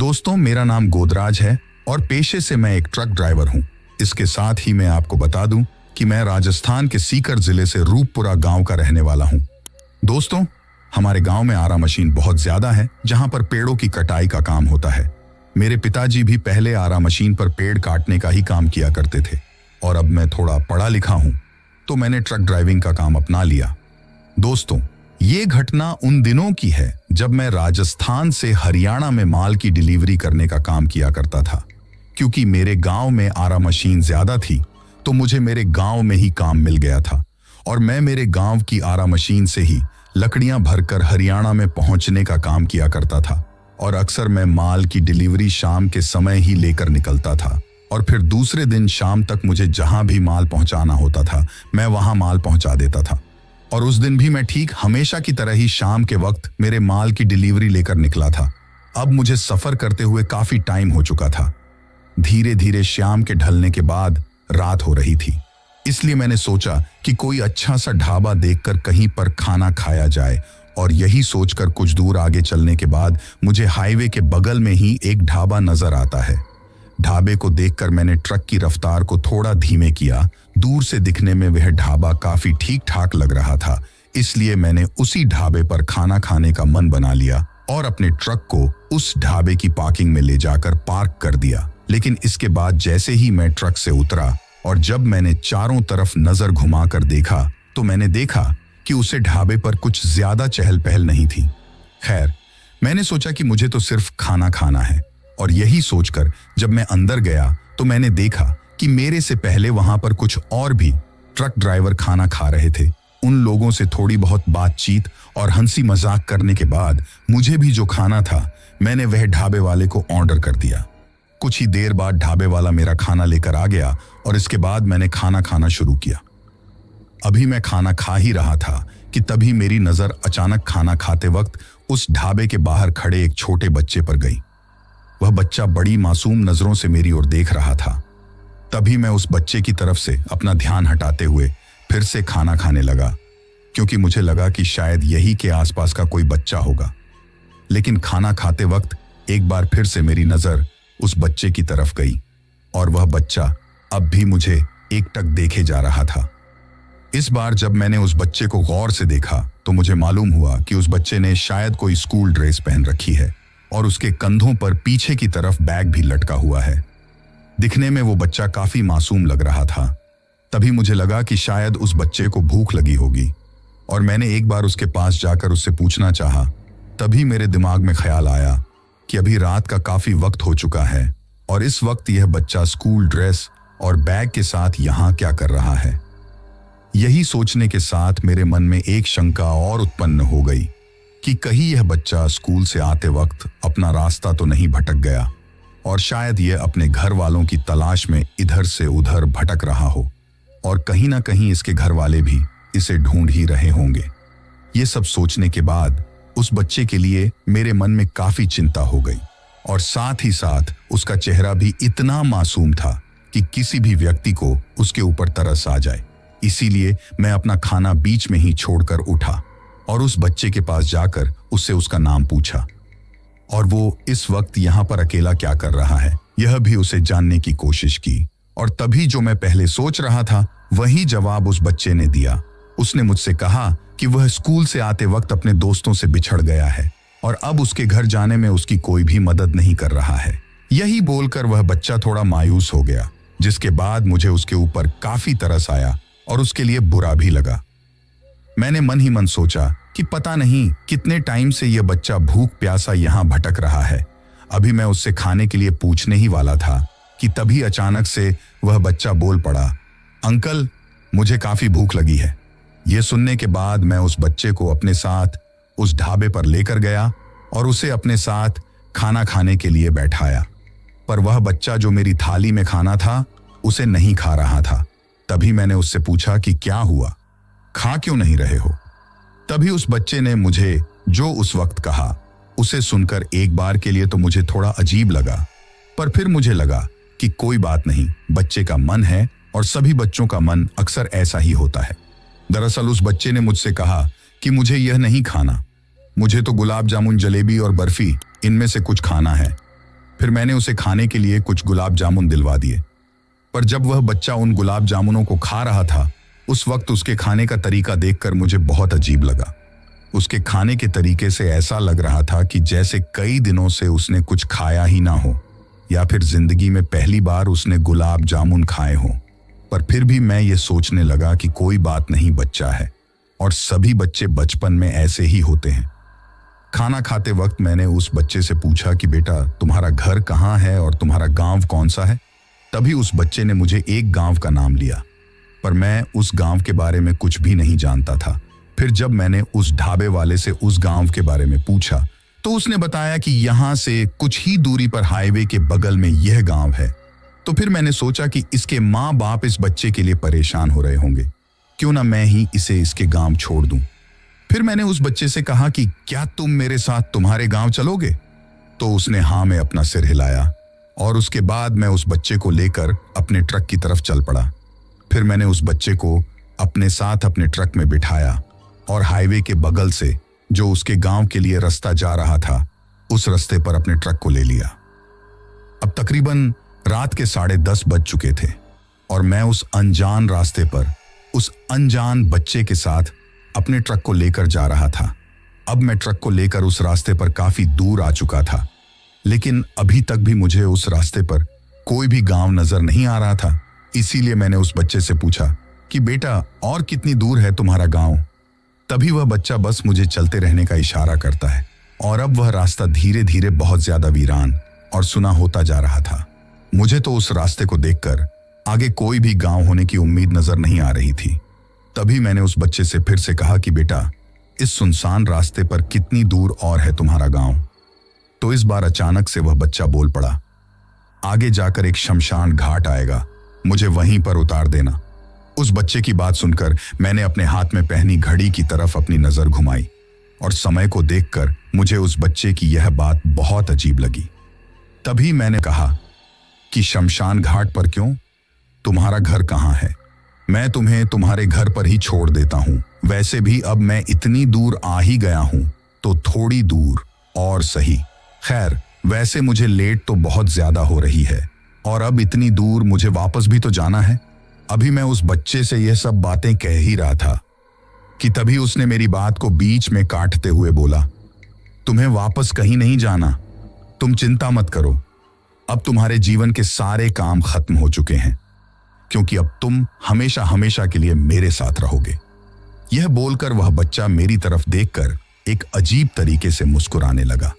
दोस्तों, मेरा नाम गोदराज है और पेशे से मैं एक ट्रक ड्राइवर हूं। इसके साथ ही मैं आपको बता दूं कि मैं राजस्थान के सीकर जिले से रूपपुरा गांव का रहने वाला हूं। दोस्तों, हमारे गांव में आरा मशीन बहुत ज्यादा है जहां पर पेड़ों की कटाई का काम होता है। मेरे पिताजी भी पहले आरा मशीन पर पेड़ काटने का ही काम किया करते थे और अब मैं थोड़ा पढ़ा लिखा हूं तो मैंने ट्रक ड्राइविंग का काम अपना लिया। दोस्तों, ये घटना उन दिनों की है जब मैं राजस्थान से हरियाणा में माल की डिलीवरी करने का काम किया करता था। क्योंकि मेरे गांव में आरा मशीन ज्यादा थी तो मुझे मेरे गांव में ही काम मिल गया था और मैं मेरे गांव की आरा मशीन से ही लकड़ियां भरकर हरियाणा में पहुंचने का काम किया करता था। और अक्सर मैं माल की डिलीवरी शाम के समय ही लेकर निकलता था और फिर दूसरे दिन शाम तक मुझे जहां भी माल पहुंचाना होता था मैं वहां माल पहुंचा देता था। और उस दिन भी मैं ठीक हमेशा की तरह ही शाम के वक्त मेरे माल की डिलीवरी लेकर निकला था। अब मुझे सफर करते हुए काफी टाइम हो चुका था। धीरे धीरे शाम के ढलने के बाद रात हो रही थी, इसलिए मैंने सोचा कि कोई अच्छा सा ढाबा देखकर कहीं पर खाना खाया जाए। और यही सोचकर कुछ दूर आगे चलने के बाद मुझे हाईवे के बगल में ही एक ढाबा नजर आता है। ढाबे को देखकर मैंने ट्रक की रफ्तार को थोड़ा धीमे किया। दूर से दिखने में वह ढाबा काफी ठीक ठाक लग रहा था, इसलिए मैंने उसी ढाबे पर खाना खाने का मन बना लिया और अपने ट्रक को उस ढाबे की पार्किंग में ले जाकर पार्क कर दिया। लेकिन इसके बाद जैसे ही मैं ट्रक से उतरा और जब मैंने चारों तरफ नजर घुमाकर देखा तो मैंने देखा कि उसे ढाबे पर कुछ ज्यादा चहल पहल नहीं थी। खैर, मैंने सोचा कि मुझे तो सिर्फ खाना खाना है और यही सोचकर जब मैं अंदर गया तो मैंने देखा कि मेरे से पहले वहां पर कुछ और भी ट्रक ड्राइवर खाना खा रहे थे। उन लोगों से थोड़ी बहुत बातचीत और हंसी मजाक करने के बाद मुझे भी जो खाना था मैंने वह ढाबे वाले को ऑर्डर कर दिया। कुछ ही देर बाद ढाबे वाला मेरा खाना लेकर आ गया और इसके बाद मैंने खाना खाना शुरू किया। अभी मैं खाना खा ही रहा था कि तभी मेरी नजर अचानक खाना खाते वक्त उस ढाबे के बाहर खड़े एक छोटे बच्चे पर गई। वह बच्चा बड़ी मासूम नजरों से मेरी ओर देख रहा था। तभी मैं उस बच्चे की तरफ से अपना ध्यान हटाते हुए फिर से खाना खाने लगा, क्योंकि मुझे लगा कि शायद यही के आसपास का कोई बच्चा होगा। लेकिन खाना खाते वक्त एक बार फिर से मेरी नजर उस बच्चे की तरफ गई और वह बच्चा अब भी मुझे एकटक देखे जा रहा था। इस बार जब मैंने उस बच्चे को गौर से देखा तो मुझे मालूम हुआ कि उस बच्चे ने शायद कोई स्कूल ड्रेस पहन रखी है और उसके कंधों पर पीछे की तरफ बैग भी लटका हुआ है। दिखने में वो बच्चा काफी मासूम लग रहा था। तभी मुझे लगा कि शायद उस बच्चे को भूख लगी होगी और मैंने एक बार उसके पास जाकर उससे पूछना चाहा। तभी मेरे दिमाग में ख्याल आया कि अभी रात का काफी वक्त हो चुका है और इस वक्त यह बच्चा स्कूल ड्रेस और बैग के साथ यहाँ क्या कर रहा है। यही सोचने के साथ मेरे मन में एक शंका और उत्पन्न हो गई कि कहीं यह बच्चा स्कूल से आते वक्त अपना रास्ता तो नहीं भटक गया और शायद यह अपने घर वालों की तलाश में इधर से उधर भटक रहा हो और कहीं ना कहीं इसके घर वाले भी इसे ढूंढ ही रहे होंगे। ये सब सोचने के बाद उस बच्चे के लिए मेरे मन में काफी चिंता हो गई और साथ ही साथ उसका चेहरा भी इतना मासूम था कि किसी भी व्यक्ति को उसके ऊपर तरस आ जाए। इसीलिए मैं अपना खाना बीच में ही छोड़कर उठा और उस बच्चे के पास जाकर उससे उसका नाम पूछा और वो इस वक्त यहाँ पर अकेला क्या कर रहा है यह भी उसे जानने की कोशिश की। और तभी जो मैं पहले सोच रहा था वही जवाब उस बच्चे ने दिया। उसने मुझसे कहा कि वह स्कूल से आते वक्त अपने दोस्तों से बिछड़ गया है और अब उसके घर जाने में उसकी कोई भी मदद नहीं कर रहा है। यही बोलकर वह बच्चा थोड़ा मायूस हो गया, जिसके बाद मुझे उसके ऊपर काफी तरस आया और उसके लिए बुरा भी लगा। मैंने मन ही मन सोचा कि पता नहीं कितने टाइम से यह बच्चा भूख प्यासा यहाँ भटक रहा है। अभी मैं उससे खाने के लिए पूछने ही वाला था कि तभी अचानक से वह बच्चा बोल पड़ा, अंकल, मुझे काफी भूख लगी है। यह सुनने के बाद मैं उस बच्चे को अपने साथ उस ढाबे पर लेकर गया और उसे अपने साथ खाना खाने के लिए बैठाया। पर वह बच्चा जो मेरी थाली में खाना था उसे नहीं खा रहा था। तभी मैंने उससे पूछा कि क्या हुआ, खा क्यों नहीं रहे हो। तभी उस बच्चे ने मुझे जो उस वक्त कहा उसे सुनकर एक बार के लिए तो मुझे थोड़ा अजीब लगा, पर फिर मुझे लगा कि कोई बात नहीं, बच्चे का मन है और सभी बच्चों का मन अक्सर ऐसा ही होता है। दरअसल उस बच्चे ने मुझसे कहा कि मुझे यह नहीं खाना, मुझे तो गुलाब जामुन, जलेबी और बर्फी इनमें से कुछ खाना है। फिर मैंने उसे खाने के लिए कुछ गुलाब जामुन दिलवा दिए। पर जब वह बच्चा उन गुलाब जामुनों को खा रहा था, उस वक्त उसके खाने का तरीका देखकर मुझे बहुत अजीब लगा। उसके खाने के तरीके से ऐसा लग रहा था कि जैसे कई दिनों से उसने कुछ खाया ही ना हो, या फिर जिंदगी में पहली बार उसने गुलाब जामुन खाए हों। पर फिर भी मैं ये सोचने लगा कि कोई बात नहीं, बच्चा है और सभी बच्चे बचपन में ऐसे ही होते हैं। खाना खाते वक्त मैंने उस बच्चे से पूछा कि बेटा, तुम्हारा घर कहाँ है और तुम्हारा गांव कौन सा है। तभी उस बच्चे ने मुझे एक गांव का नाम लिया, पर मैं उस गांव के बारे में कुछ भी नहीं जानता था। फिर जब मैंने उस ढाबे वाले से उस गांव के बारे में पूछा तो उसने बताया कि यहाँ से कुछ ही दूरी पर हाईवे के बगल में यह गांव है। तो फिर मैंने सोचा कि इसके माँ बाप इस बच्चे के लिए परेशान हो रहे होंगे, क्यों ना मैं ही इसे इसके गांव छोड़ दूं। फिर मैंने उस बच्चे से कहा कि क्या तुम मेरे साथ तुम्हारे गांव चलोगे। तो उसने हाँ में अपना सिर हिलाया और उसके बाद मैं उस बच्चे को लेकर अपने ट्रक की तरफ चल पड़ा। फिर मैंने उस बच्चे को अपने साथ अपने ट्रक में बिठाया और हाईवे के बगल से जो उसके गांव के लिए रास्ता जा रहा था, उस रास्ते पर अपने ट्रक को ले लिया। अब तकरीबन रात के 10:30 बज चुके थे और मैं उस अनजान रास्ते पर उस अनजान बच्चे के साथ अपने ट्रक को लेकर जा रहा था। अब मैं ट्रक को लेकर उस रास्ते पर काफी दूर आ चुका था, लेकिन अभी तक भी मुझे उस रास्ते पर कोई भी गांव नजर नहीं आ रहा था। इसीलिए मैंने उस बच्चे से पूछा कि बेटा, और कितनी दूर है तुम्हारा गांव। तभी वह बच्चा बस मुझे चलते रहने का इशारा करता है और अब वह रास्ता धीरे धीरे बहुत ज्यादा वीरान और सुना होता जा रहा था। मुझे तो उस रास्ते को देखकर आगे कोई भी गांव होने की उम्मीद नजर नहीं आ रही थी। तभी मैंने उस बच्चे से फिर से कहा कि बेटा, इस सुनसान रास्ते पर कितनी दूर और है तुम्हारा गांव। तो इस बार अचानक से वह बच्चा बोल पड़ा, आगे जाकर एक शमशान घाट आएगा, मुझे वहीं पर उतार देना। उस बच्चे की बात सुनकर मैंने अपने हाथ में पहनी घड़ी की तरफ अपनी नजर घुमाई और समय को देखकर मुझे उस बच्चे की यह बात बहुत अजीब लगी। तभी मैंने कहा कि शमशान घाट पर क्यों, तुम्हारा घर कहाँ है। मैं तुम्हें तुम्हारे घर पर ही छोड़ देता हूं। वैसे भी अब मैं इतनी दूर आ ही गया हूं, तो थोड़ी दूर और सही। खैर, वैसे मुझे लेट तो बहुत ज्यादा हो रही है और अब इतनी दूर मुझे वापस भी तो जाना है। अभी मैं उस बच्चे से यह सब बातें कह ही रहा था कि तभी उसने मेरी बात को बीच में काटते हुए बोला, तुम्हें वापस कहीं नहीं जाना, तुम चिंता मत करो। अब तुम्हारे जीवन के सारे काम खत्म हो चुके हैं, क्योंकि अब तुम हमेशा हमेशा के लिए मेरे साथ रहोगे। यह बोलकर वह बच्चा मेरी तरफ देखकर एक अजीब तरीके से मुस्कुराने लगा।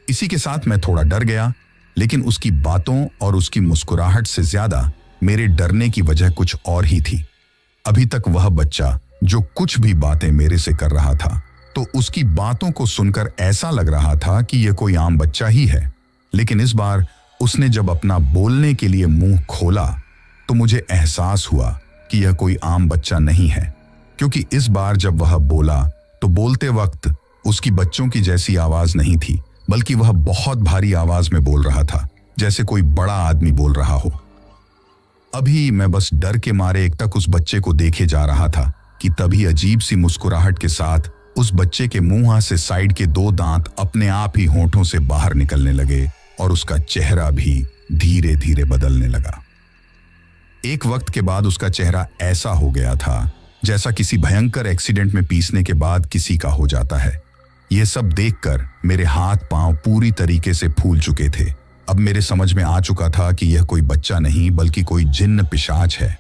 इसी के साथ मैं थोड़ा डर गया, लेकिन उसकी बातों और उसकी मुस्कुराहट से ज्यादा मेरे डरने की वजह कुछ और ही थी। अभी तक वह बच्चा जो कुछ भी बातें मेरे से कर रहा था, तो उसकी बातों को सुनकर ऐसा लग रहा था कि यह कोई आम बच्चा ही है। लेकिन इस बार उसने जब अपना बोलने के लिए मुंह खोला तो मुझे एहसास हुआ कि यह कोई आम बच्चा नहीं है, क्योंकि इस बार जब वह बोला तो बोलते वक्त उसकी बच्चों की जैसी आवाज नहीं थी, बल्कि वह बहुत भारी आवाज में बोल रहा था, जैसे कोई बड़ा आदमी बोल रहा हो। अभी मैं बस डर के मारे एक तक उस बच्चे को देखे जा रहा था कि तभी अजीब सी मुस्कुराहट के साथ उस बच्चे के मुंह से साइड के 2 दांत अपने आप ही होंठों से बाहर निकलने लगे और उसका चेहरा भी धीरे धीरे बदलने लगा। एक वक्त के बाद उसका चेहरा ऐसा हो गया था जैसा किसी भयंकर एक्सीडेंट में पीसने के बाद किसी का हो जाता है। यह सब देखकर मेरे हाथ पांव पूरी तरीके से फूल चुके थे। अब मेरे समझ में आ चुका था कि यह कोई बच्चा नहीं बल्कि कोई जिन्न पिशाच है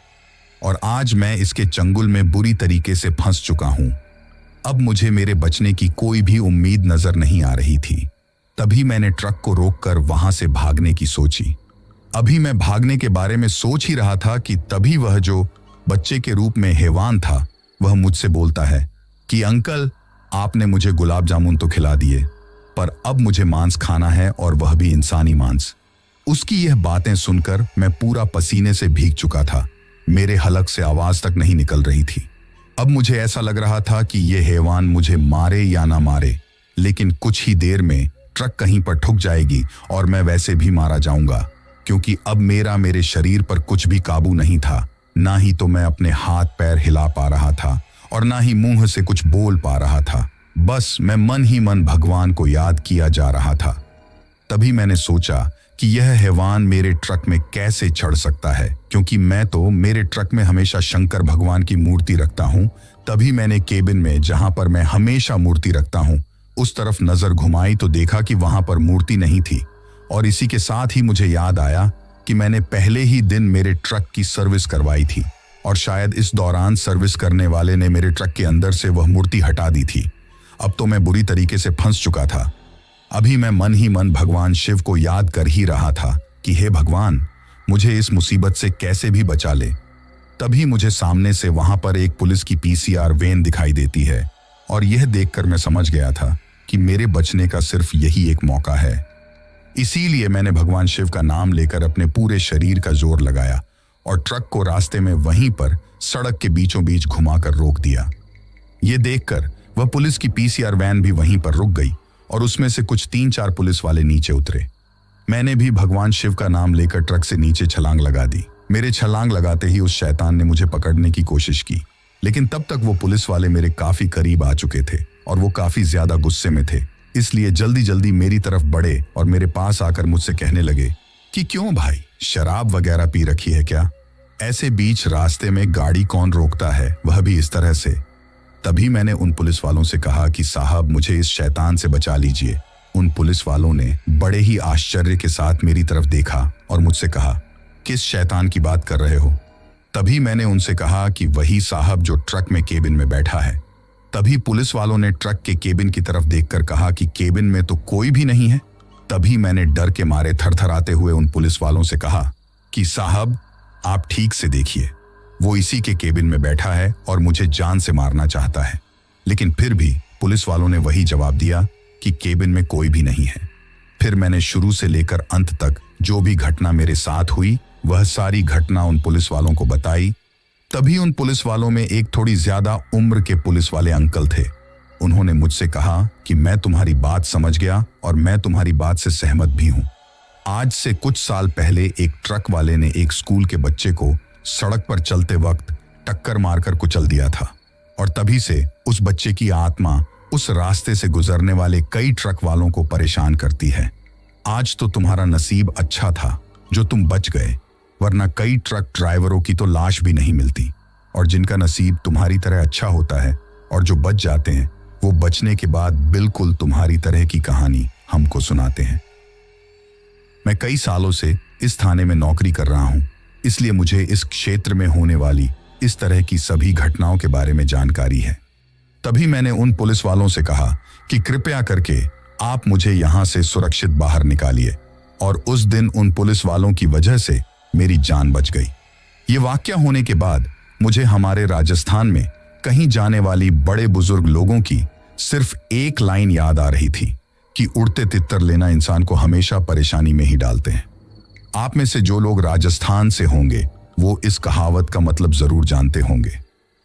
और आज मैं इसके चंगुल में बुरी तरीके से फंस चुका हूं। अब मुझे मेरे बचने की कोई भी उम्मीद नजर नहीं आ रही थी। तभी मैंने ट्रक को रोककर वहां से भागने की सोची। अभी मैं भागने के बारे में सोच ही रहा था कि तभी वह जो बच्चे के रूप में हैवान था, वह मुझसे बोलता है कि अंकल, आपने मुझे गुलाब जामुन तो खिला दिए, पर अब मुझे मांस खाना है और वह भी इंसानी मांस। उसकी यह बातें सुनकर मैं पूरा पसीने से भीग चुका था। मेरे हलक से आवाज तक नहीं निकल रही थी। अब मुझे ऐसा लग रहा था कि यह हैवान मुझे मारे या ना मारे, लेकिन कुछ ही देर में ट्रक कहीं पर ठुक जाएगी और मैं वैसे भी मारा जाऊंगा, क्योंकि अब मेरे शरीर पर कुछ भी काबू नहीं था। ना ही तो मैं अपने हाथ पैर हिला पा रहा था और ना ही मुंह से कुछ बोल पा रहा था। बस मैं मन ही मन भगवान को याद किया जा रहा था। तभी मैंने सोचा कि यह हैवान मेरे ट्रक में कैसे चढ़ सकता है, क्योंकि मैं तो मेरे ट्रक में हमेशा शंकर भगवान की मूर्ति रखता हूँ। तभी मैंने केबिन में, जहां पर मैं हमेशा मूर्ति रखता हूँ, उस तरफ नजर घुमाई तो देखा कि वहां पर मूर्ति नहीं थी। और इसी के साथ ही मुझे याद आया कि मैंने पहले ही दिन मेरे ट्रक की सर्विस करवाई थी और शायद इस दौरान सर्विस करने वाले ने मेरे ट्रक के अंदर से वह मूर्ति हटा दी थी। अब तो मैं बुरी तरीके से फंस चुका था। अभी मैं मन ही मन भगवान शिव को याद कर ही रहा था कि हे भगवान, मुझे इस मुसीबत से कैसे भी बचा ले। तभी मुझे सामने से वहां पर एक पुलिस की पीसीआर वैन दिखाई देती है और यह देखकर मैं समझ गया था कि मेरे बचने का सिर्फ यही एक मौका है। इसीलिए मैंने भगवान शिव का नाम लेकर अपने पूरे शरीर का जोर लगाया और ट्रक को रास्ते में वहीं पर सड़क के बीचों बीच घुमाकर रोक दिया। ये देखकर वह पुलिस की पीसीआर वैन भी वहीं पर रुक गई और उसमें से कुछ 3-4 पुलिस वाले नीचे उतरे। मैंने भी भगवान शिव का नाम लेकर ट्रक से नीचे छलांग लगा दी। मेरे छलांग लगाते ही उस शैतान ने मुझे पकड़ने की कोशिश की, लेकिन तब तक वो पुलिस वाले मेरे काफी करीब आ चुके थे और वो काफी ज्यादा गुस्से में थे। इसलिए जल्दी जल्दी मेरी तरफ बढ़े और मेरे पास आकर मुझसे कहने लगे कि क्यों भाई, शराब वगैरह पी रखी है क्या? ऐसे बीच रास्ते में गाड़ी कौन रोकता है, वह भी इस तरह से। तभी मैंने उन पुलिस वालों से कहा कि साहब, मुझे इस शैतान से बचा लीजिए। उन पुलिस वालों ने बड़े ही आश्चर्य के साथ मेरी तरफ देखा और मुझसे कहा, किस शैतान की बात कर रहे हो? तभी मैंने उनसे कहा कि वही साहब जो ट्रक में केबिन में बैठा है। तभी पुलिस वालों ने ट्रक के केबिन की तरफ देखकर कहा कि केबिन में तो कोई भी नहीं है। तभी मैंने डर के मारे थरथराते हुए उन पुलिस वालों से कहा कि साहब, आप ठीक से देखिए, वो इसी के केबिन में बैठा है और मुझे जान से मारना चाहता है। लेकिन फिर भी पुलिस वालों ने वही जवाब दिया कि केबिन में कोई भी नहीं है। फिर मैंने शुरू से लेकर अंत तक जो भी घटना मेरे साथ हुई, वह सारी घटना उन पुलिस वालों को बताई। तभी उन पुलिस वालों में एक थोड़ी ज्यादा उम्र के पुलिस वाले अंकल थे। उन्होंने मुझसे कहा कि मैं तुम्हारी बात समझ गया और मैं तुम्हारी बात से सहमत भी हूं। आज से कुछ साल पहले एक ट्रक वाले ने एक स्कूल के बच्चे को सड़क पर चलते वक्त टक्कर मारकर कुचल दिया था और तभी से उस बच्चे की आत्मा उस रास्ते से गुजरने वाले कई ट्रक वालों को परेशान करती है। आज तो तुम्हारा नसीब अच्छा था जो तुम बच गए, वरना कई ट्रक ड्राइवरों की तो लाश भी नहीं मिलती। और जिनका नसीब तुम्हारी तरह अच्छा होता है और जो बच जाते हैं, वो बचने के बाद बिल्कुल तुम्हारी तरह की कहानी हमको सुनाते हैं। मैं कई सालों से इस थाने में नौकरी कर रहा हूं, इसलिए मुझे इस क्षेत्र में होने वाली इस तरह की सभी घटनाओं के बारे में जानकारी है। तभी मैंने उन पुलिस वालों से कहा कि कृपया करके आप मुझे यहां से सुरक्षित बाहर निकालिए। और उस दिन उन पुलिस वालों की वजह से मेरी जान बच गई। ये वाकया होने के बाद मुझे हमारे राजस्थान में कहीं जाने वाली बड़े बुजुर्ग लोगों की सिर्फ एक लाइन याद आ रही थी कि उड़ते तितर लेना इंसान को हमेशा परेशानी में ही डालते हैं। आप में से जो लोग राजस्थान से होंगे वो इस कहावत का मतलब जरूर जानते होंगे।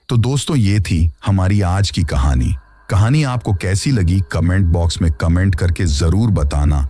तो दोस्तों, ये थी हमारी आज की कहानी। कहानी आपको कैसी लगी कमेंट बॉक्स में कमेंट करके जरूर बताना